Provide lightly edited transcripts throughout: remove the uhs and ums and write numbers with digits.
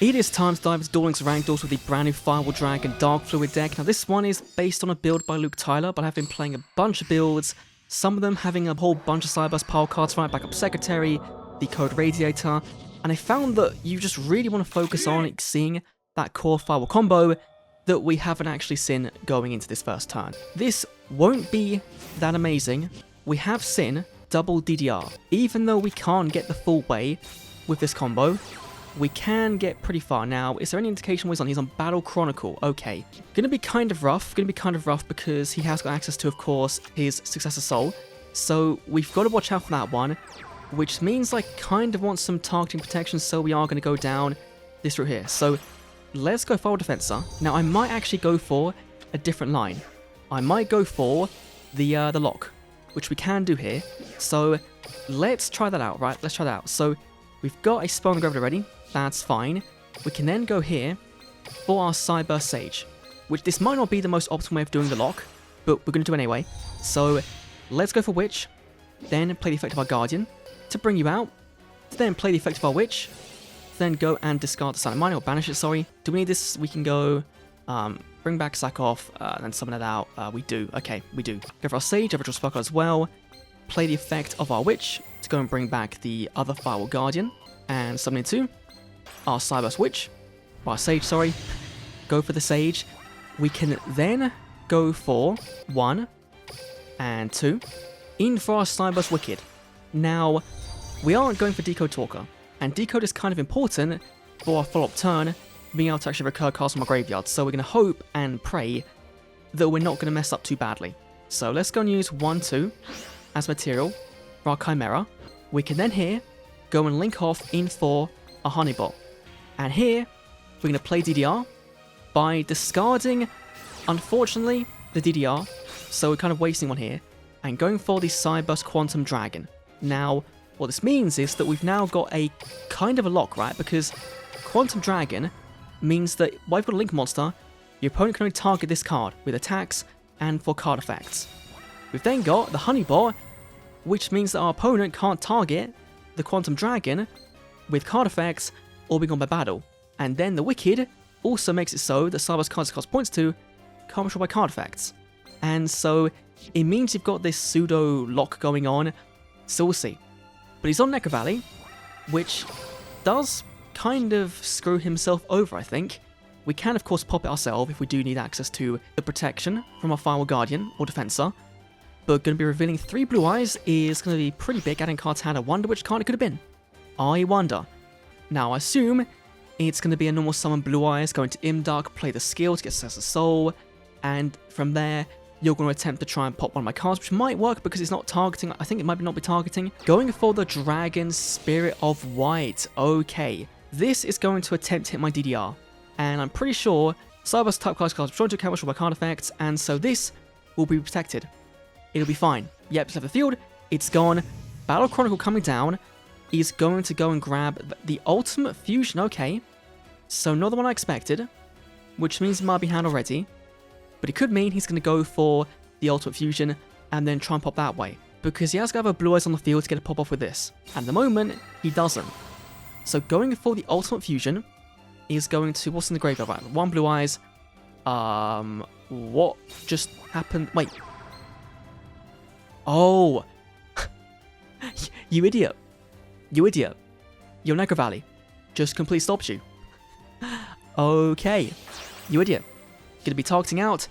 It is time to dive into Duel Links Ranked Duels with the brand new Firewall Dragon DARKFLUID deck. Now this one is based on a build by Luke Tyler, but I've been playing a bunch of builds, some of them having a whole bunch of Cyberburst pile cards from my backup Secretary, the Code Radiator, and I found that you just really want to focus on seeing that core Firewall combo that we haven't actually seen going into this first turn. This won't be that amazing. We have seen double DDR. Even though we can't get the full way with this combo, we can get pretty far. Now, is there any indication what he's on? He's on Battle Chronicle. Okay. Gonna be kind of rough because he has got access to, of course, his Successor Soul. So we've got to watch out for that one, which means I kind of want some targeting protection, so we are going to go down this route here. So let's go Firewall Defensor. Now, I might actually go for a different line. I might go for the lock, which we can do here. So let's try that out, right? Let's try that out. So we've got a spell on the gravity already. That's fine. We can then go here for our Cyberburst Sage, which this might not be the most optimal way of doing the lock, but we're going to do it anyway. So let's go for Witch, then play the effect of our Guardian to bring you out, then play the effect of our Witch, then go and discard the Silent Mine, or banish it, sorry. Do we need this? We can go bring back, sack off, then summon it out. We do. Okay, we do. Go for our Sage, Everdraw Sparkle as well. Play the effect of our Witch to go and bring back the other Firewall Guardian, and summon into our Cyberburst Witch, or our Sage, sorry. Go for the Sage. We can then go for 1 and 2 in for our Cyberburst Wicked. Now, we aren't going for Decode Talker, and Decode is kind of important for our follow-up turn, being able to actually recur cards from our graveyard, so we're going to hope and pray that we're not going to mess up too badly. So let's go and use 1-2 as material for our Chimera. We can then here go and link off in for a Honeybot. And here, we're going to play DDR by discarding, unfortunately, the DDR, so we're kind of wasting one here, and going for the Cyberburst Quantum Dragon. Now, what this means is that we've now got a kind of a lock, right? Because Quantum Dragon means that while you've got a link monster, your opponent can only target this card with attacks and for card effects. We've then got the Honeybot, which means that our opponent can't target the Quantum Dragon with card effects or being on by battle. And then the Wicked also makes it so that Cyberburst cards it costs points to can't be controlled by card effects. And so it means you've got this pseudo lock going on, so we'll see. But he's on Necro Valley, which does kind of screw himself over, I think. We can, of course, pop it ourselves if we do need access to the protection from our Firewall Guardian or Defensor. But going to be revealing 3 Blue Eyes is going to be pretty big, adding cards to hand. I wonder which card it could have been. I wonder. Now, I assume it's going to be a normal summon Blue Eyes, going to Imdark, play the skill to get Successor Soul, and from there, you're going to attempt to try and pop one of my cards, which might work because it's not targeting. I think it might not be targeting. Going for the Dragon Spirit of White. Okay, this is going to attempt to hit my DDR, and I'm pretty sure Cyberburst type cards are drawn to account by card effects, and so this will be protected. It'll be fine. Yep, just left the field. It's gone. Battle Chronicle coming down. He's going to go and grab the Ultimate Fusion. Okay, so not the one I expected, which means it might be hand already. But it could mean he's going to go for the Ultimate Fusion and then try and pop that way, because he has got to have a Blue Eyes on the field to get a pop off with this. At the moment, he doesn't. So going for the Ultimate Fusion is going to... What's in the graveyard? Right, 1 Blue Eyes. What just happened? Wait. Oh. You idiot. You idiot. Your Necro Valley just completely stops you. Okay. You idiot. Going to be targeting out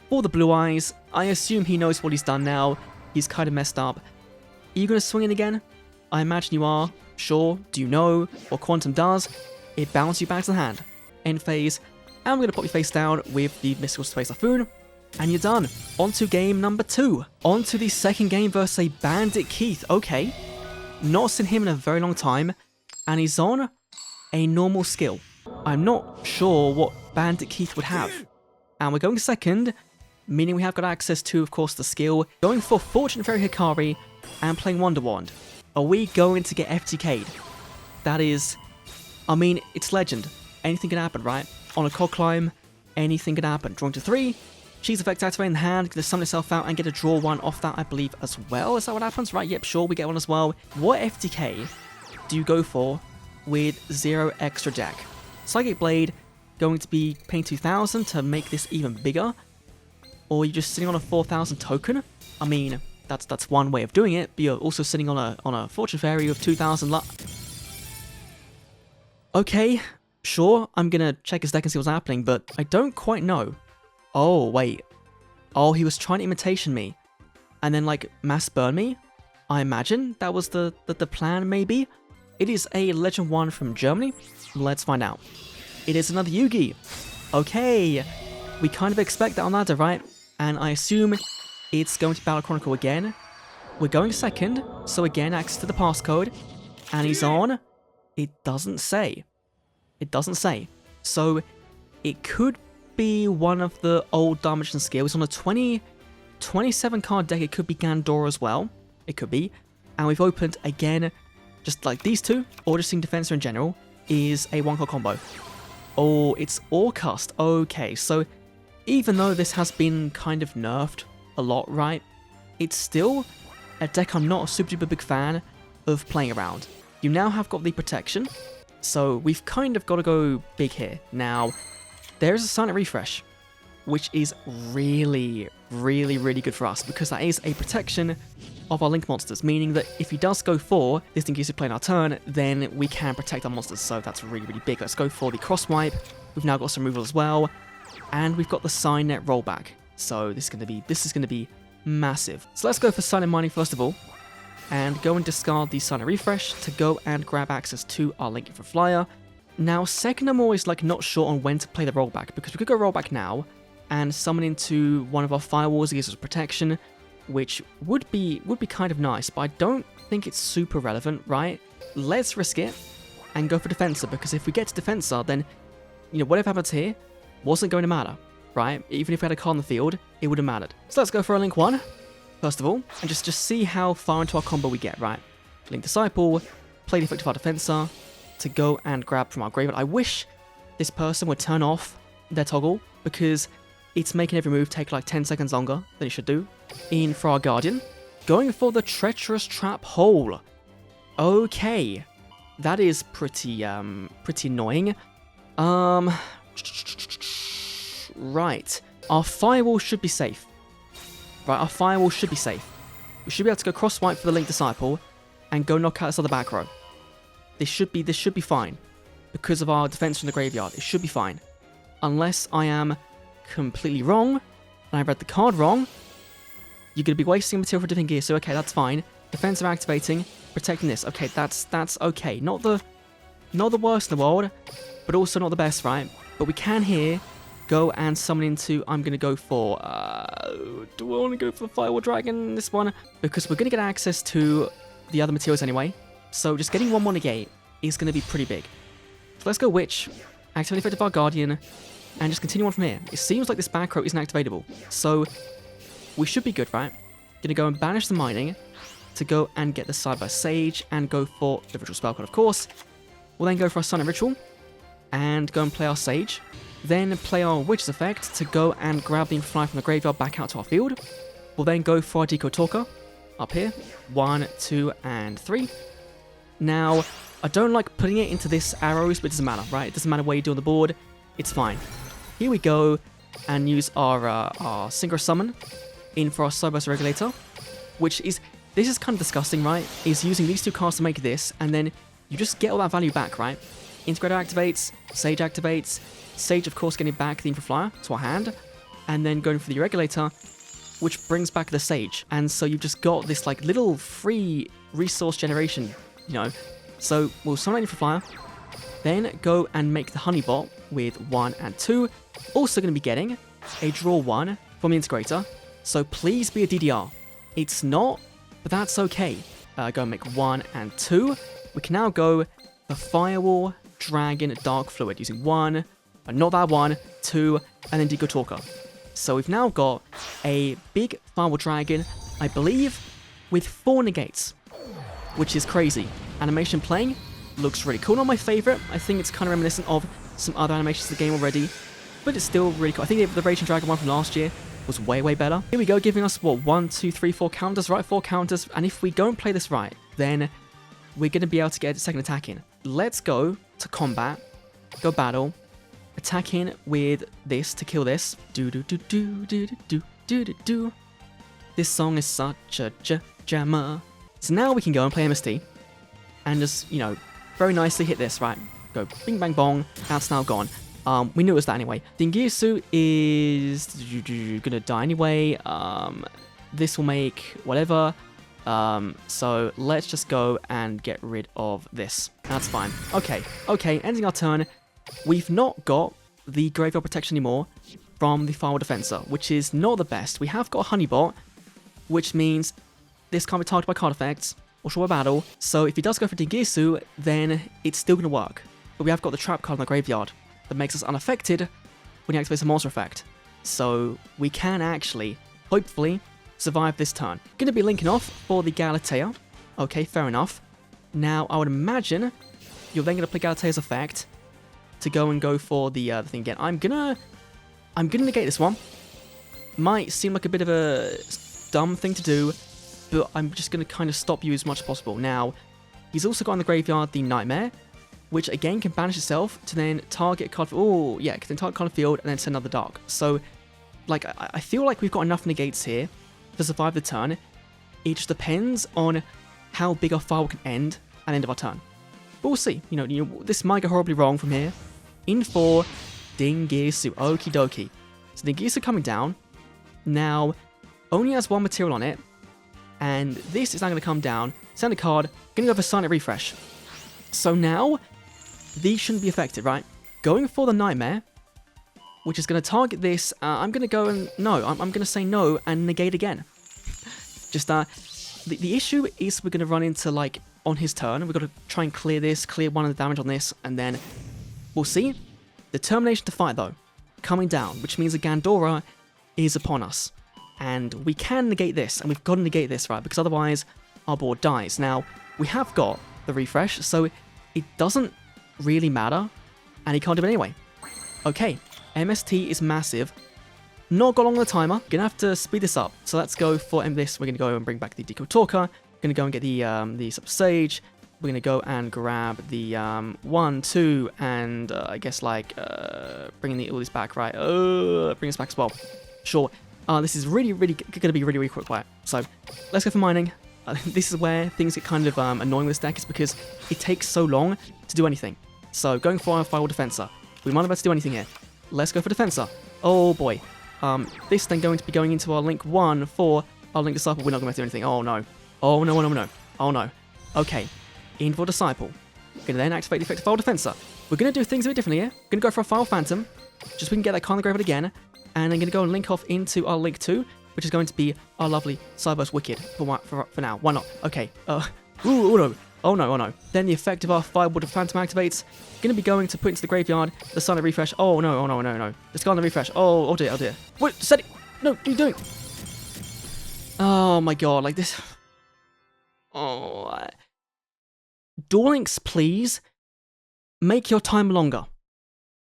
for the Blue Eyes. I assume he knows what he's done now. He's kind of messed up. Are you going to swing in again? I imagine you are. Sure. Do you know what Quantum does? It bounces you back to the hand. End phase. And we're going to pop your face down with the Mystical Space Typhoon. And you're done. On to game number 2. On to the second game versus a Bandit Keith. Okay. Not seen him in a very long time. And he's on a normal skill. I'm not sure what Bandit Keith would have. And we're going second, meaning we have got access to, of course, the skill. Going for Fortune Fairy Hikari and playing Wonder Wand. Are we going to get FTK'd? That is... I mean, it's legend. Anything can happen, right? On a cog climb, anything can happen. Drawing to 3. Cheese effect activate in the hand, gonna summon itself out and get a draw 1 off that, I believe, as well. Is that what happens? Right, yep, sure, we get one as well. What FTK do you go for with 0 extra deck? Psychic Blade going to be paying 2,000 to make this even bigger, or you're just sitting on a 4,000 token. I mean, that's one way of doing it, but you're also sitting on a Fortune Fairy of 2,000 luck. Okay, sure, I'm gonna check his deck and see what's happening, but I don't quite know. Oh, wait. Oh, he was trying to imitation me, and then, like, mass burn me? I imagine that was the plan, maybe? It is a Legend 1 from Germany. Let's find out. It is another Yugi. Okay, we kind of expect that on ladder, right? And I assume it's going to Battle Chronicle again. We're going second, so again, access to the passcode. And he's on. It doesn't say. It doesn't say. So it could be one of the old Dimension skills. On a 27 card deck, it could be Gandor as well. It could be. And we've opened again, just like these two, or just seeing Defensor in general, is a 1-card combo. Oh, it's Orcust. Okay, so even though this has been kind of nerfed a lot, right? It's still a deck I'm not a super duper big fan of playing around. You now have got the protection, so we've kind of got to go big here. Now, there's a silent refresh, which is really, really, really good for us, because that is a protection of our link monsters, meaning that if he does go for this thing used to play in our turn, then we can protect our monsters, so that's really, really big. Let's go for the cross wipe. We've now got some removal as well, and we've got the Sign Net rollback, so this is gonna be massive. So let's go for Silent Mining first of all, and go and discard the Silent Refresh to go and grab access to our Link for Flyer. Now, second, I'm always like not sure on when to play the rollback, because we could go rollback now and summon into one of our firewalls that gives us protection, which would be kind of nice, but I don't think it's super relevant, right? Let's risk it and go for Defensor, because if we get to Defensor, then, you know, whatever happens here wasn't going to matter, right? Even if we had a card on the field, it would have mattered. So let's go for a Link 1, first of all, and just see how far into our combo we get, right? Link Disciple, play the effect of our Defensor to go and grab from our graveyard. I wish this person would turn off their toggle, because it's making every move take like 10 seconds longer than it should do. In for our Guardian. Going for the Treacherous Trap Hole. Okay. That is pretty annoying. Right. Our Firewall should be safe. Right, our Firewall should be safe. We should be able to go cross-wipe for the Link Disciple and go knock out this other back row. This should be fine. Because of our defense from the graveyard, it should be fine. Unless I am completely wrong, and I read the card wrong. You're going to be wasting material for different gear, so okay, that's fine. Defensive activating, protecting this. Okay, that's okay. Not the worst in the world, but also not the best, right? But we can here go and summon into, I'm going to go for, do I want to go for the Firewall Dragon, this one? Because we're going to get access to the other materials anyway. So just getting 1 more negate is going to be pretty big. So let's go Witch, activate the effect of our Guardian, and just continue on from here. It seems like this back row isn't activatable, so we should be good, right? Gonna go and banish the mining to go and get the Cyber Sage and go for the Ritual Spell card, of course. We'll then go for our Silent Ritual and go and play our Sage. Then play our Witch's effect to go and grab the Fly from the graveyard back out to our field. We'll then go for our Deco Talker up here. 1, 2, and 3. Now, I don't like putting it into this arrows, but it doesn't matter, right? It doesn't matter where you do on the board. It's fine. Here we go and use our Synchro Summon in for our Cyberburst Regulator, which is, this is kind of disgusting, right? Is using these 2 cards to make this, and then you just get all that value back, right? Integrator activates, Sage activates, Sage of course getting back the Infraflyer to our hand, and then going for the Regulator, which brings back the Sage, and so you've just got this like little free resource generation, you know? So we'll summon Infraflyer, then go and make the Honeybot with 1 and 2. Also going to be getting a draw 1 from the Integrator. So please be a DDR. It's not, but that's okay. Go and make 1 and 2. We can now go for Firewall Dragon DARKFLUID using 1, not that 1, 2, and then Deco Talker. So we've now got a big Firewall Dragon, I believe, with 4 negates, which is crazy. Animation playing looks really cool. Not my favorite. I think it's kind of reminiscent of some other animations in the game already, but it's still really cool. I think the Raging Dragon one from last year was way, way better. Here we go, giving us, what, 1, 2, 3, 4 counters, right? 4 counters, and if we don't play this right, then we're going to be able to get a second attack in. Let's go to combat go battle, attack in with this to kill this. Do do do do do do do do do. This song is such a jammer. So now we can go and play MST and just, you know, very nicely hit this, right? Go bing bang bong, that's now gone. We knew it was that anyway. Dingisu is gonna die anyway. This will make whatever. So let's just go and get rid of this. That's fine. Okay, ending our turn. We've not got the Graveyard Protection anymore from the Firewall Defensor, which is not the best. We have got a Honeybot, which means this can't be targeted by card effects or short battle. So if he does go for Dingisu, then it's still going to work. But we have got the Trap card in the graveyard that makes us unaffected when he activates a monster effect. So we can actually, hopefully, survive this turn. Going to be linking off for the Galatea. Okay, fair enough. Now, I would imagine you're then going to play Galatea's effect to go for the thing again. I'm gonna negate this one. Might seem like a bit of a dumb thing to do, but I'm just gonna kind of stop you as much as possible. Now, he's also got in the graveyard the Nightmare, which again can banish itself to then target a card. Oh yeah, can then target card field and then send another Dark. So, like, I feel like we've got enough negates here to survive the turn. It just depends on how big our Firewall can end at the end of our turn. But we'll see. You know, this might go horribly wrong from here. In for Dingisu. Okie dokie. So Dingisu coming down. Now, only has one material on it. And this is now going to come down. Send a card. Going to go for Silent Refresh. So now, these shouldn't be affected, right? Going for the Nightmare, which is going to target this. I'm going to go and... No, I'm going to say no and negate again. Just, the issue is we're going to run into, like, on his turn. We've got to try and clear this, clear one of the damage on this, and then we'll see. Determination to fight, though, coming down, which means the Gandora is upon us. And we can negate this, and we've got to negate this, right? Because otherwise, our board dies. Now, we have got the refresh, so it doesn't really matter, and he can't do it anyway. Okay, MST is massive. Not got long on the timer. Gonna have to speed this up. So let's go for this. We're gonna go and bring back the Deco Talker. Gonna go and get the Sub Sage. We're gonna go and grab the 1, 2, and I guess like bringing all this back, right? Bring us back as well. Sure. This is really gonna be really quick, right? So let's go for mining. This is where things get kind of annoying with this deck, is because it takes so long to do anything. So going for our Firewall Defensor. We might not be able to do anything here. Let's go for Defensor. Oh boy. This then going to be going into our Link 1 for our Link Disciple. We're not going to do anything. Oh no. Oh no, no, no. Oh no. Okay. In for Disciple. We're going to then activate the effective Firewall Defensor. We're going to do things a bit differently here. We're going to go for a Firewall Phantom, just so we can get that card in the graveyard again. And I'm going to go and link off into our Link 2, which is going to be our lovely Cyber's Wicked for now. Why not? Okay. Oh no. Oh no, oh no. Then the effect of our Firewall Phantom activates. Going to be going to put into the graveyard the Silent Refresh. Oh no, oh no, no, no. Let's go on the refresh. Oh dear, oh dear. What? Set it. No, what are you doing? Oh my god, like this. Oh. Duel Links, please. Make your time longer.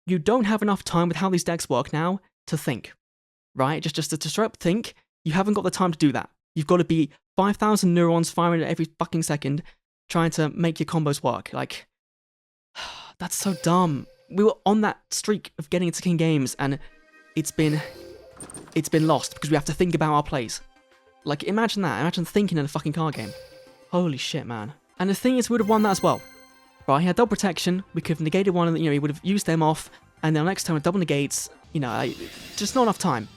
You don't have enough time with how these decks work now to think. Right? Just to straight up think. You haven't got the time to do that. You've got to be 5,000 neurons firing at every fucking second, trying to make your combos work. Like, that's so dumb. We were on that streak of getting into King Games, and it's been lost because we have to think about our plays. Like, imagine that. Imagine thinking in a fucking card game. Holy shit, man. And the thing is, we would have won that as well. Right? He had double protection. We could have negated one, and he would have used them off, and then next time with double negates. Just not enough time.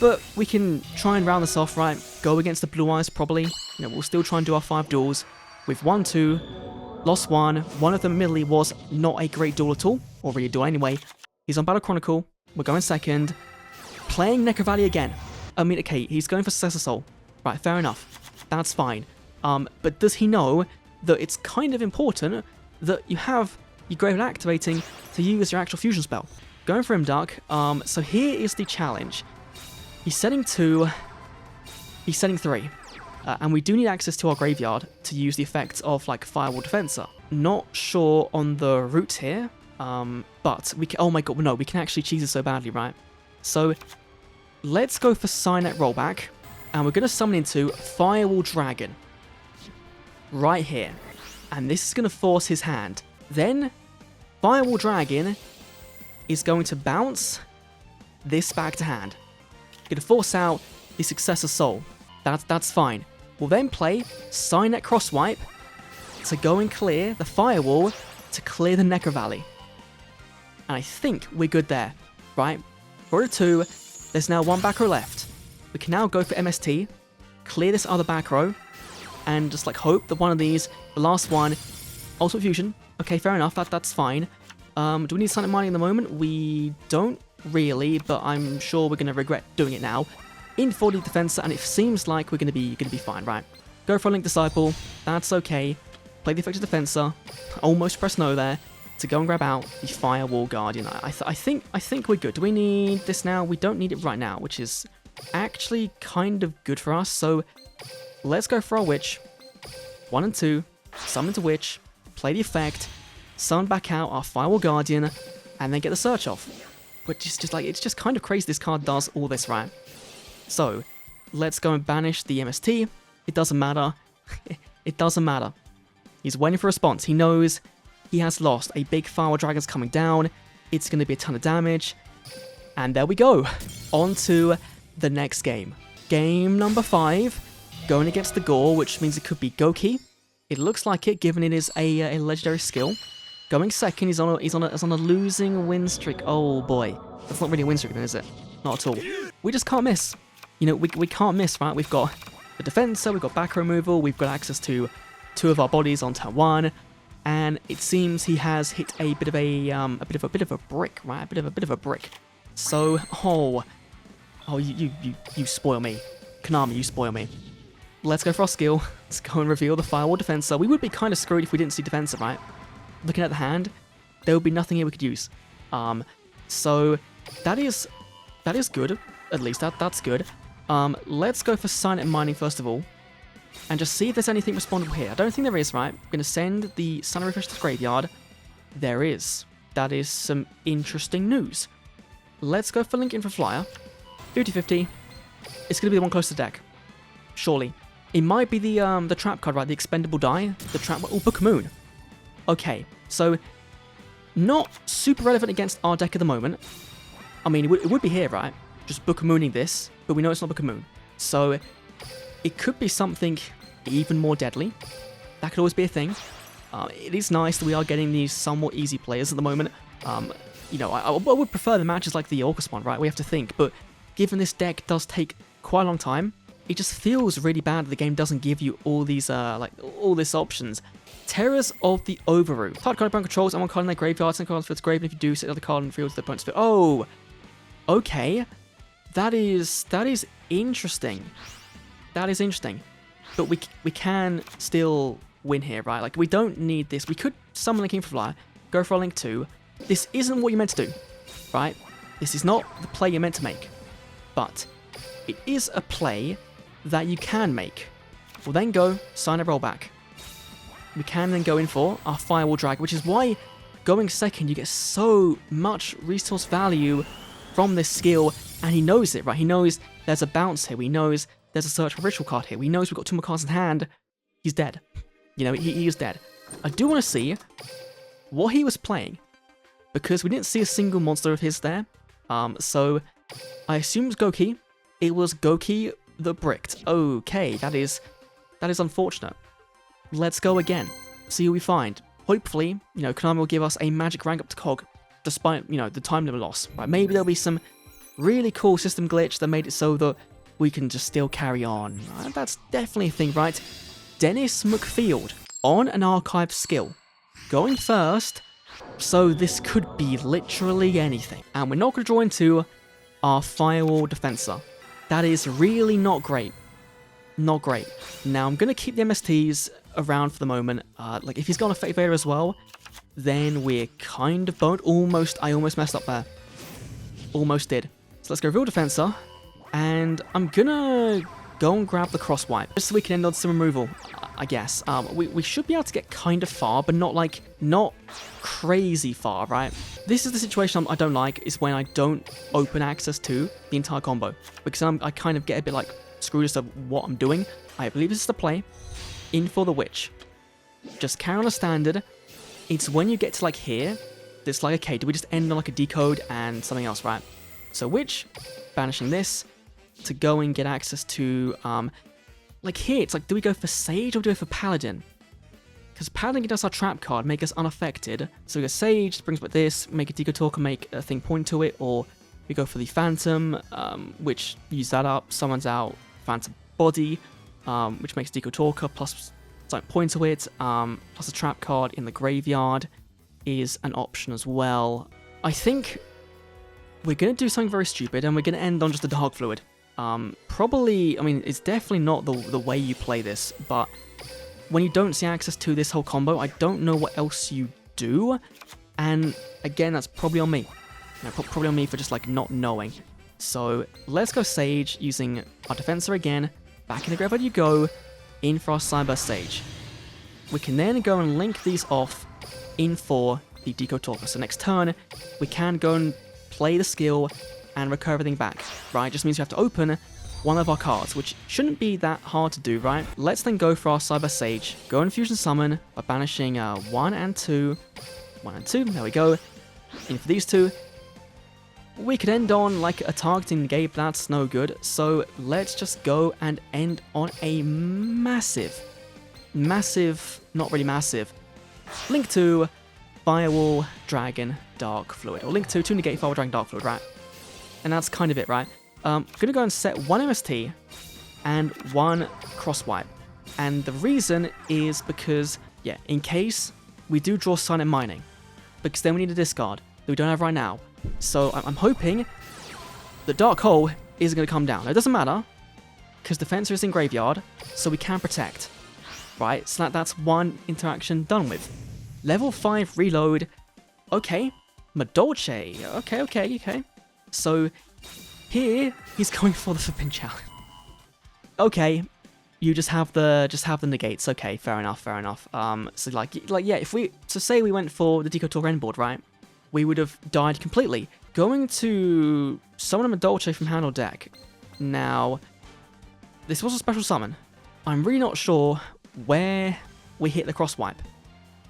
But we can try and round this off, right? Go against the Blue Eyes, probably. We'll still try and do our 5 duels. We've won 2, lost 1. One of them, admittedly, was not a great duel at all. Or really a duel anyway. He's on Battle Chronicle. We're going second. Playing Necro Valley again. I mean, okay, he's going for Successor Soul. Right, fair enough. That's fine. But does he know that it's kind of important that you have your Graveyard activating to use your actual fusion spell? Going for him, Dark. So here is the challenge. He's setting 2. He's setting 3. And we do need access to our graveyard to use the effects of, like, Firewall Defensor. Not sure on the route here, but we can... Oh my god, no, we can actually cheese it so badly, right? So, let's go for Signet Rollback, and we're going to summon into Firewall Dragon. Right here. And this is going to force his hand. Then, Firewall Dragon is going to bounce this back to hand. Gonna force out the Successor Soul. That's fine. We'll then play Signet Crosswipe to go and clear the Firewall to clear the Necro Valley. And I think we're good there, right? 4-2, there's now one back row left. We can now go for MST, clear this other back row, and just like hope that one of these, the last one, Ultimate Fusion. Okay, fair enough, that's fine. Do we need Silent Mining at the moment? We don't really, but I'm sure we're going to regret doing it now. In 40 Defenser, and it seems like we're going to be fine, right? Go for a Link Disciple, that's okay. Play the Effective Defenser, almost press no there, to go and grab out the Firewall Guardian. I think we're good. Do we need this now? We don't need it right now, which is actually kind of good for us. So let's go for our Witch. 1 and 2, summon to Witch, play the effect, summon back out our Firewall Guardian, and then get the search off. Which is just like, it's just kind of crazy this card does all this, right? So let's go and banish the MST. It doesn't matter. It doesn't matter. He's waiting for a response. He knows he has lost. A big Firewall Dragon's coming down. It's going to be a ton of damage. And there we go. On to the next game. Game number 5. Going against the Gore, which means it could be Gouki. It looks like it, given it is a legendary skill. Going second, he's on a losing win streak. Oh boy. That's not really a win streak then, is it? Not at all. We just can't miss. You know, we can't miss, right? We've got the Defenser, we've got back removal, we've got access to 2 of our bodies on turn 1, and it seems he has hit a bit of a brick, right? A bit of a brick. So, you spoil me, Konami, you spoil me. Let's go for our skill. Let's go and reveal the Firewall Defenser. We would be kind of screwed if we didn't see Defenser, right? Looking at the hand, there would be nothing here we could use. So that is good. At least that's good. Let's go for Silent Mining first of all, and just see if there's anything respondable here. I don't think there is, right? I'm going to send the Sun Refresh to the graveyard. There is. That is some interesting news. Let's go for Link in for Flyer. 50-50. It's going to be the one close to the deck. Surely. It might be the trap card, right? The Expendable Die. The trap... Oh, Book of Moon. Okay. So, not super relevant against our deck at the moment. I mean, it would be here, right? Just Book of Mooning this. But we know it's not Book of Moon. So... it could be something even more deadly. That could always be a thing. It is nice that we are getting these somewhat easy players at the moment. You know, I would prefer the matches like the Orcust one, right? We have to think. But given this deck does take quite a long time, it just feels really bad that the game doesn't give you all these, all these options. Terrors of the Overroot. Card opponent controls and one card in their graveyard, send cards for its grave, and if you do, set another card in the field to the opponent's field. Oh! Okay. That is interesting. That is interesting, but we can still win here, right? Like, we don't need this. We could summon Link in for Flyer, go for a Link 2. This isn't what you're meant to do, right? This is not the play you're meant to make, but it is a play that you can make. We'll then go sign a rollback. We can then go in for our Firewall Dragon, which is why going second, you get so much resource value from this skill, and he knows it, right? He knows there's a bounce here. He knows there's a search for ritual card here. He knows we've got 2 more cards in hand. He's dead. You know, he is dead. I do want to see what he was playing, because we didn't see a single monster of his there. So I assume it was Gouki. It was Gouki the Bricked. Okay, that is unfortunate. Let's go again. See who we find. Hopefully, you know, Konami will give us a magic rank up to Cog, despite, you know, the time limit loss. Right? Maybe there'll be some really cool system glitch that made it so that we can just still carry on. That's definitely a thing, right? Dennis McField on an archive skill. Going first, so this could be literally anything. And we're not going to draw into our Firewall Defenser. That is really not great. Not great. Now, I'm going to keep the MSTs around for the moment. Like, if he's got a Fate Vader as well, then we're kind of boned. I almost messed up there. Almost did. So let's go Real Defenser. And I'm gonna go and grab the cross wipe, just so we can end on some removal, I guess. We should be able to get kind of far, but not crazy far, right? This is the situation I don't like, is when I don't open access to the entire combo, because I kind of get a bit like screwed as to what I'm doing. I believe this is the play. In for the Witch. Just carry on a standard. It's when you get to like here it's like, okay, do we just end on like a decode and something else, right? So Witch, banishing this to go and get access to, like here, it's like, do we go for Sage or do we go for Paladin? Because Paladin gives us our trap card, make us unaffected. So we go Sage, brings back this, make a Decode Talker, make a thing point to it, or we go for the Phantom, which use that up, summons out Phantom Body, which makes Decode Talker, plus something point to it, plus a trap card in the graveyard is an option as well. I think we're going to do something very stupid, and we're going to end on just a Dark Fluid. Probably, I mean, it's definitely not the way you play this, but when you don't see access to this whole combo, I don't know what else you do, and again, that's probably on me. You know, probably on me for just like not knowing. So let's go Sage using our Defensor again. Back in the graveyard you go, in for our Cyber Sage. We can then go and link these off in for the Decode Talker. So next turn, we can go and play the skill and recover everything back, right? Just means we have to open one of our cards, which shouldn't be that hard to do, right? Let's then go for our Cyber Sage. Go and Fusion Summon by banishing 1 and 2. 1 and 2, there we go. In for these two. We could end on like a targeting negate, but that's no good. So let's just go and end on a massive, not really massive, Link to Firewall Dragon Dark Fluid. Or Link to negate Firewall Dragon Dark Fluid, right? And that's kind of it, right? I'm going to go and set 1 MST and 1 Crosswipe. And the reason is because, yeah, in case we do draw Silent Mining, because then we need a discard that we don't have right now. So I'm hoping the Dark Hole isn't going to come down. Now, it doesn't matter, because Defensor is in Graveyard, so we can protect. Right, so that's one interaction done with. Level 5 reload. Okay, Madolche. Okay. So here he's going for the Forbidden Challenge. Okay, you just have the negates. Okay, fair enough. So like yeah, say we went for the Decode Talker end board, right? We would have died completely. Going to summon a Madolche from hand or deck. Now, this was a special summon. I'm really not sure where we hit the Crosswipe,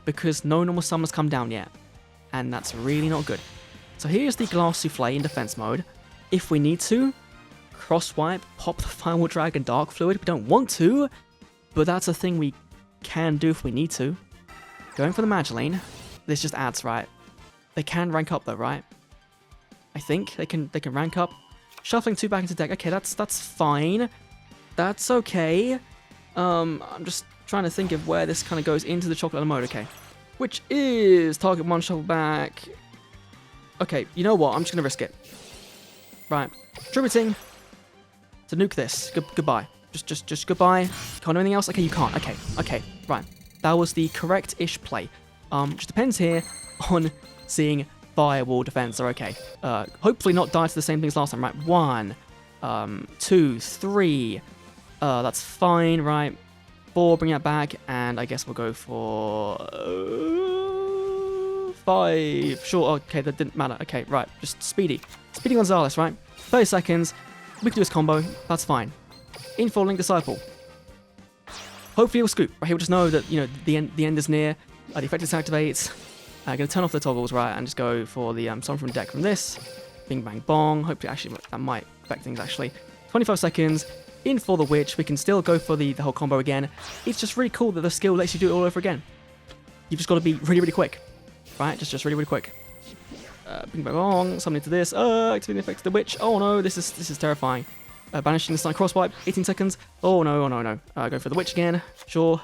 because no normal summons come down yet, and that's really not good. So here's the Glass Souffle in defense mode. If we need to, Crosswipe, pop the Firewall Dragon Dark Fluid. We don't want to, but that's a thing we can do if we need to. Going for the Magdalene. This just adds, right? They can rank up though, right? I think they can rank up. Shuffling 2 back into deck. Okay, that's fine. That's okay. I'm just trying to think of where this kind of goes into the chocolate mode. Okay, which is target 1, shuffle back. Okay, you know what? I'm just gonna risk it. Right, tributing to nuke this. Goodbye. Just goodbye. Can't do anything else. Okay, you can't. Okay. Right, that was the correct-ish play. Just depends here on seeing Firewall Defensor. Okay. Hopefully not die to the same things last time. Right. 1, 2, 3. That's fine. Right. 4. Bring that back, and I guess we'll go for 5. Sure. Okay, that didn't matter. Okay. Right. Just Speedy Gonzalez. Right. 30 seconds. We can do this combo. That's fine. In for Link Disciple. Hopefully he'll scoop. Right. He'll just know that the end is near. The effect activates. I'm going to turn off the toggles, right, and just go for the summon from deck from this. Bing, bang, bong. Hopefully, actually, that might affect things, actually. 25 seconds. In for the Witch. We can still go for the whole combo again. It's just really cool that the skill lets you do it all over again. You've just got to be really quick. Right? Just really quick. Bing, bang, bong. Summon into this. Activating the effect of the Witch. Oh, no. This is terrifying. Banishing the Stun Crosswipe. 18 seconds. Oh, no. Go for the Witch again. Sure.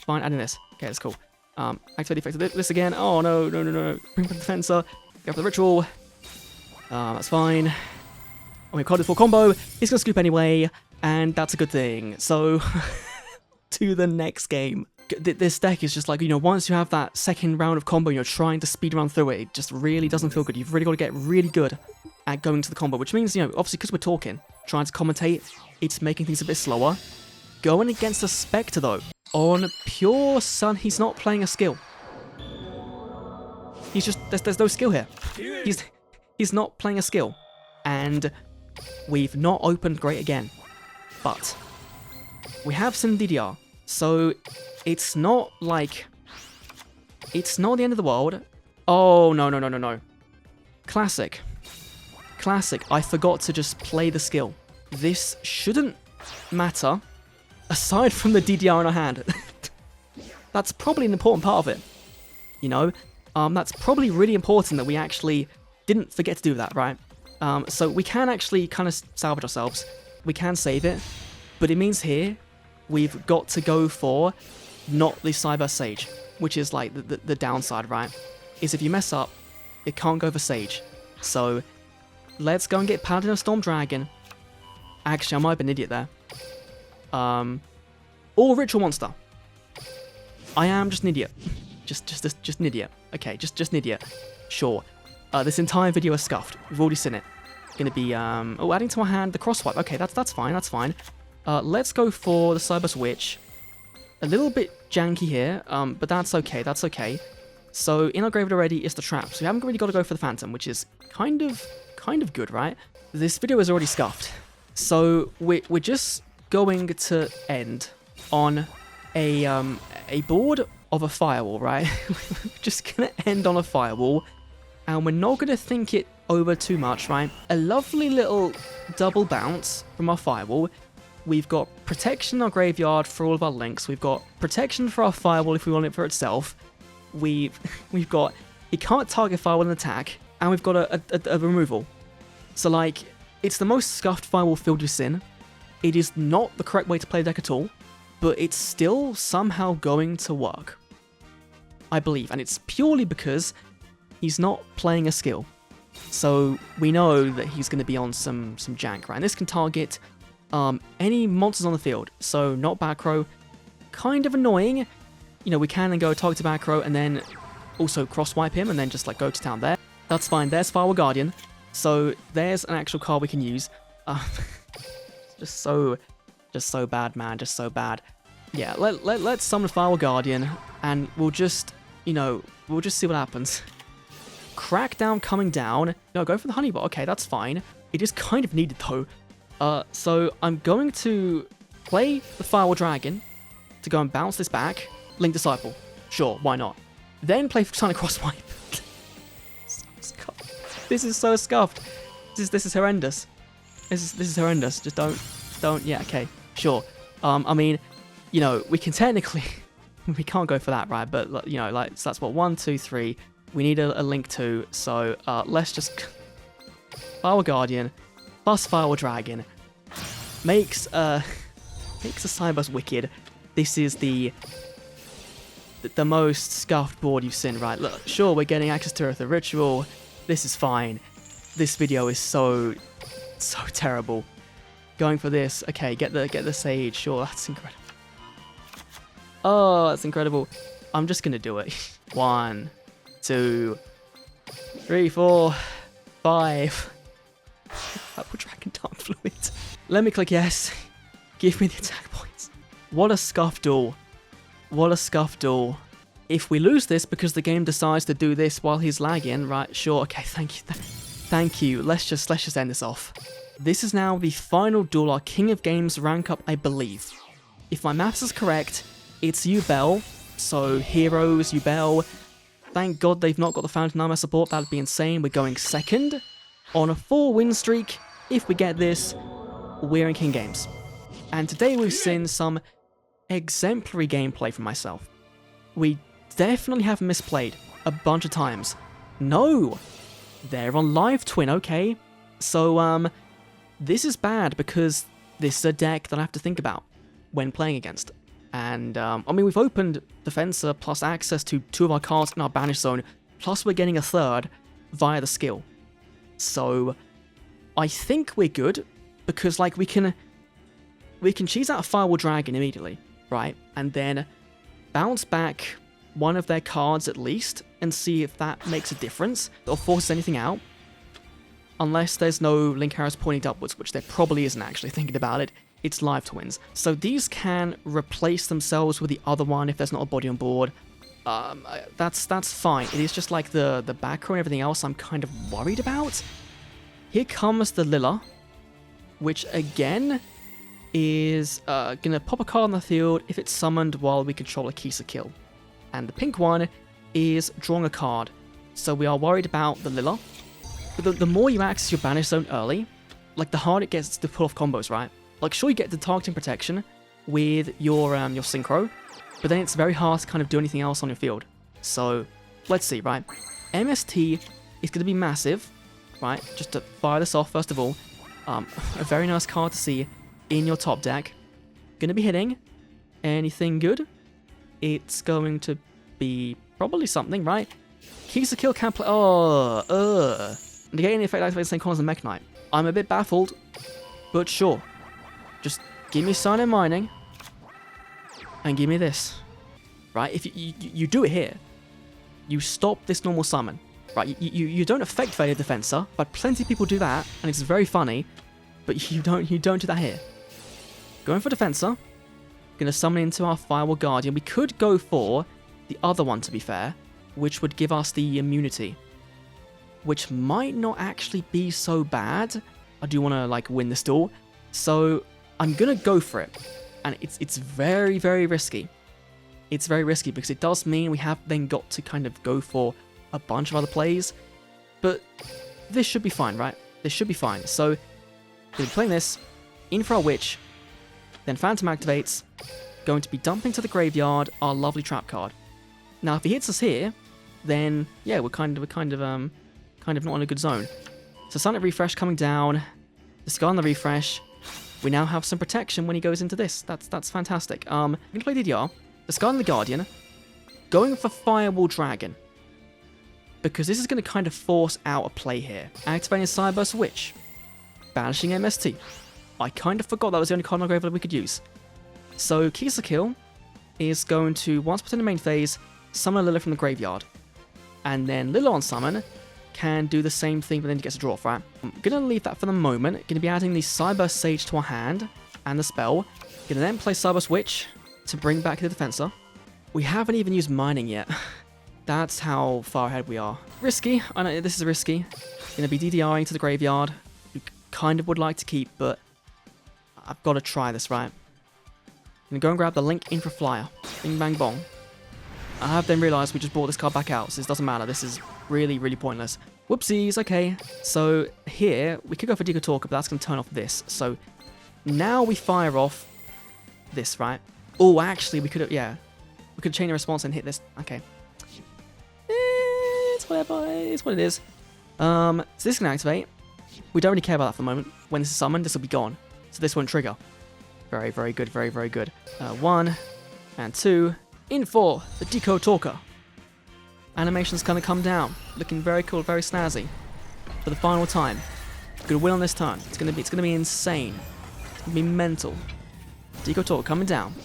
Fine. Adding this. Okay, that's cool. Activate the effect of this again. Oh, no. Bring back the Defensor. Go for the Ritual. That's fine. And we've called it full combo. He's going to scoop anyway, and that's a good thing. So, to the next game. This deck is just like, once you have that second round of combo, you're trying to speed run through it, it just really doesn't feel good. You've really got to get really good at going to the combo, which means, obviously because we're talking, trying to commentate, it's making things a bit slower. Going against the Spectre, though. On pure Sun, he's not playing a skill. He's just, there's no skill here. He's not playing a skill. And we've not opened great again. But we have some DDR. So it's not the end of the world. Oh, no, no, no, no, no. Classic. Classic. I forgot to just play the skill. This shouldn't matter, aside from the DDR in our hand. That's probably an important part of it. You know? That's probably really important that we actually didn't forget to do that, right? So we can actually kind of salvage ourselves. We can save it. But it means here, we've got to go for not the Cyber Sage, which is like the downside, right? Is if you mess up, it can't go for Sage. So let's go and get Paladin of Storm Dragon. Actually, I might have been an idiot there. Or Ritual Monster. I am just an idiot. Just an idiot. Okay, just an idiot. Sure. This entire video is scuffed. We've already seen it. Gonna be adding to my hand the crosswipe. Okay, that's fine. That's fine. Let's go for the Cyber's Witch. A little bit janky here, but that's okay. That's okay. So in our graveyard already is the trap. So we haven't really got to go for the Phantom, which is kind of good, right? This video is already scuffed. So we're just going to end on a board of a Firewall, right? We're just gonna end on a Firewall, and we're not gonna think it over too much, right? A lovely little double bounce from our Firewall. We've got protection in our graveyard for all of our links. We've got protection for our Firewall if we want it for itself. We've got it can't target Firewall in attack, and we've got a removal. So like, it's the most scuffed Firewall field you've seen. It is not the correct way to play the deck at all, but it's still somehow going to work, I believe, and it's purely because he's not playing a skill. So we know that he's going to be on some jank, right? And this can target any monsters on the field, so not back row. Kind of annoying. You know, we can then go target to back row and then also cross-wipe him and then just like go to town there. That's fine. There's Firewall Guardian. So there's an actual card we can use. Just so bad, man. Just so bad. Yeah, let's summon Firewall Guardian and we'll just, you know, we'll just see what happens. Crackdown coming down. No, go for the Honeybot. Okay, that's fine. It is kind of needed though. So I'm going to play the Firewall Dragon to go and bounce this back. Link Disciple. Sure, why not? Then play Sonic Crosswipe. So scuffed. This is so scuffed. This is horrendous. This is horrendous. Just don't. Yeah, okay, sure. I mean, you know, we can technically, we can't go for that, right? But you know, like, so that's what 1, 2, 3. We need a Link 2. So let's just Firewall Guardian plus Firewall Dragon makes a Cyber's Wicked. This is the most scuffed board you've seen, right? Look, sure, we're getting access to Earth of Ritual. This is fine. This video is so terrible. Going for this. Okay, get the Sage. Sure, that's incredible. Oh, that's incredible. I'm just gonna do it. 1, 2, 3, 4, 5. Firewall Dragon DARKFLUID. Let me click yes. Give me the attack points. What a scuffed duel. What a scuffed duel. If we lose this because the game decides to do this while he's lagging, right, sure, okay, thank you. Thank you. Let's just end this off. This is now the final duel, our King of Games rank up, I believe. If my maths is correct, it's Ubel. So heroes, Ubel. Thank God they've not got the Fountain Armor support. That'd be insane. We're going second on a 4-win streak. If we get this, we're in King Games. And today we've seen some exemplary gameplay from myself. We definitely have misplayed a bunch of times. No! They're on live twin, okay. So, this is bad because this is a deck that I have to think about when playing against. And, I mean, we've opened Defensor plus access to 2 of our cards in our Banish Zone, plus we're getting a 3rd via the skill. So, I think we're good, because, like, we can cheese out a Firewall Dragon immediately, right? And then bounce back one of their cards at least, and see if that makes a difference, or forces anything out. Unless there's no link arrows pointing upwards, which there probably isn't actually, thinking about it. It's live twins. So these can replace themselves with the other one if there's not a body on board. That's fine. It is just like the back row and everything else I'm kind of worried about. Here comes the Lilla, which again is gonna pop a card on the field if it's summoned while we control a Kisa kill. And the pink one is drawing a card. so we are worried about the Lilla. But the more you access your banish zone early, like the harder it gets to pull off combos, right? Like sure you get the targeting protection with your synchro, but then it's very hard to kind of do anything else on your field. So let's see, right? MST is going to be massive, right? Just to fire this off first of all, a very nice card to see in your top deck. Going to be hitting anything good. It's going to be probably something, right? Keys to kill can't play. Negating the effect activates the same column as the Mech Knight. I'm a bit baffled, but sure. Just give me Sign and Mining, and give me this. Right? If you do it here, you stop this normal summon. Right? You don't affect Failure Defensor, but plenty of people do that, and it's very funny. But you don't do that here. Going for Defensor. Gonna summon into our Firewall Guardian. We could go for the other one, to be fair, which would give us the immunity, which might not actually be so bad. I do want to like win this duel, so I'm gonna go for it, and it's very, very risky. It's very risky because it does mean we have then got to kind of go for a bunch of other plays, but this should be fine, right? This should be fine. So we'll be playing this in for our Witch, then Phantom activates, going to be dumping to the graveyard our lovely trap card. Now if he hits us here, then yeah, we're kind of not in a good zone. So Sonic Refresh coming down, discard on the refresh. We now have some protection when he goes into this. That's fantastic. I'm gonna play DDR, discard on the Guardian, going for Firewall Dragon, because this is gonna kind of force out a play here. Activating Cyberburst Witch, banishing MST. I kind of forgot that was the only card in our graveyard we could use. So Keys to Kill is going to, once put in the main phase, summon a Lilla from the graveyard. And then Lilla on summon can do the same thing, but then he gets a draw off, right? I'm going to leave that for the moment. Going to be adding the Cyberburst Sage to our hand and the spell. Going to then play Cyberburst Witch to bring back the Defensor. We haven't even used Mining yet. That's how far ahead we are. Risky. I know this is risky. Going to be DDRing to the graveyard. We kind of would like to keep, but I've got to try this, right? I'm going to go and grab the Link Infra Flyer. Bing bang bong. I have then realised we just brought this card back out, so this doesn't matter. This is really, really pointless. Whoopsies, okay. So here, we could go for Deco Talker, but that's going to turn off this. So now we fire off this, right? Oh, actually, we could have, yeah. We could chain a response and hit this. Okay. It's whatever, it's what it is. So this can activate. We don't really care about that for the moment. When this is summoned, this will be gone. So this won't trigger. Very, very good, very, very good. 1 and 2. In for the Deco Talker. Animation's gonna come down, looking very cool, very snazzy. For the final time, gonna win on this turn. It's gonna be insane. It's gonna be mental. Deco Talker coming down.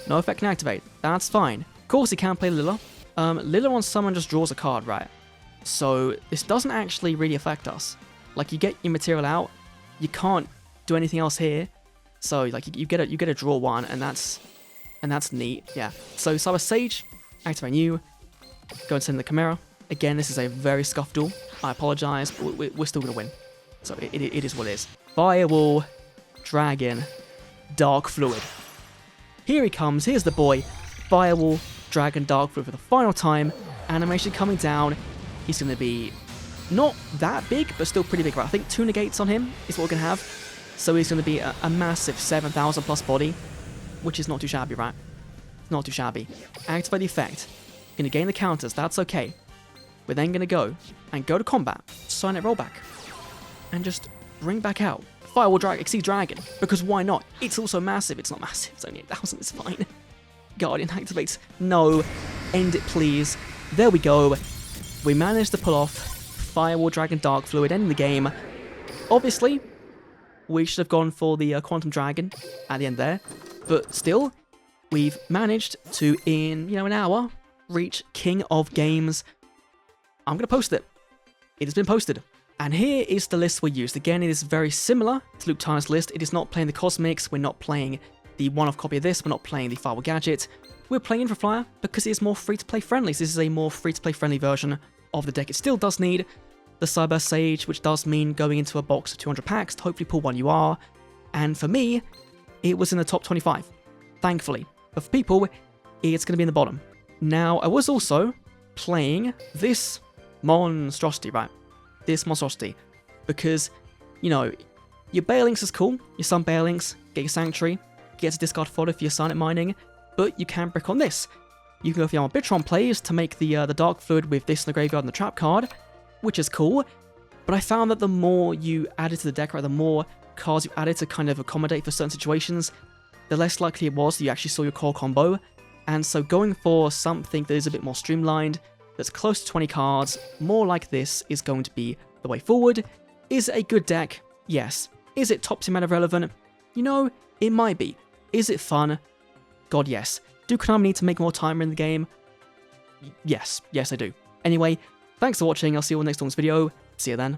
No effect can activate. That's fine. Of course, he can play Lilla. Lilla on summon just draws a card, right? So this doesn't actually really affect us. Like you get your material out, you can't do anything else here. So like you get a draw one, and that's neat, yeah. So Cyber Sage, activating you, go and send the Chimera. Again, this is a very scuffed duel. I apologise, but we're still going to win. So it is what it is. Firewall Dragon DARKFLUID. Here he comes, here's the boy. Firewall Dragon DARKFLUID for the final time. Animation coming down. He's going to be not that big, but still pretty big, right? I think 2 negates on him is what we're going to have. So he's going to be a massive 7,000 plus body, which is not too shabby, right? Not too shabby. Activate the effect. Going to gain the counters, that's okay. We're then going to go to combat, sign it rollback, and just bring back out Firewall Dragon, Exceed Dragon, because why not? It's also massive. It's not massive, it's only 8,000, it's fine. Guardian activates. No, end it please. There we go. We managed to pull off Firewall Dragon DARKFLUID, ending the game. Obviously, we should have gone for the Quantum Dragon at the end there, but still, we've managed to, in, an hour, reach King of Games. I'm going to post it. It has been posted. And here is the list we used. Again, it is very similar to Luke Tyler's list. It is not playing the Cosmics. We're not playing the one-off copy of this. We're not playing the Firewall Gadget. We're playing Infra Flyer because it is more free-to-play friendly. So this is a more free-to-play friendly version of the deck. It still does need the Cyber Sage, which does mean going into a box of 200 packs to hopefully pull one UR. And for me, it was in the top 25, thankfully. But for people, it's going to be in the bottom. Now, I was also playing this monstrosity, right? This monstrosity. Because, you know, your Balinks is cool, your Sun Balinks, get your Sanctuary, get to discard fodder for your Silent Mining, but you can brick on this. You can go for your Arbitron plays to make the Dark Fluid with this in the graveyard and the Trap card, which is cool, but I found that the more you added to the deck, right, the more cards you added to kind of accommodate for certain situations, the less likely it was that you actually saw your core combo, and so going for something that is a bit more streamlined, that's close to 20 cards, more like this, is going to be the way forward. Is it a good deck? Yes. Is it top tier meta relevant? You know, it might be. Is it fun? God, yes. Do Konami need to make more timer in the game? Yes. Yes, I do. Anyway, thanks for watching. I'll see you all next time in this video. See you then.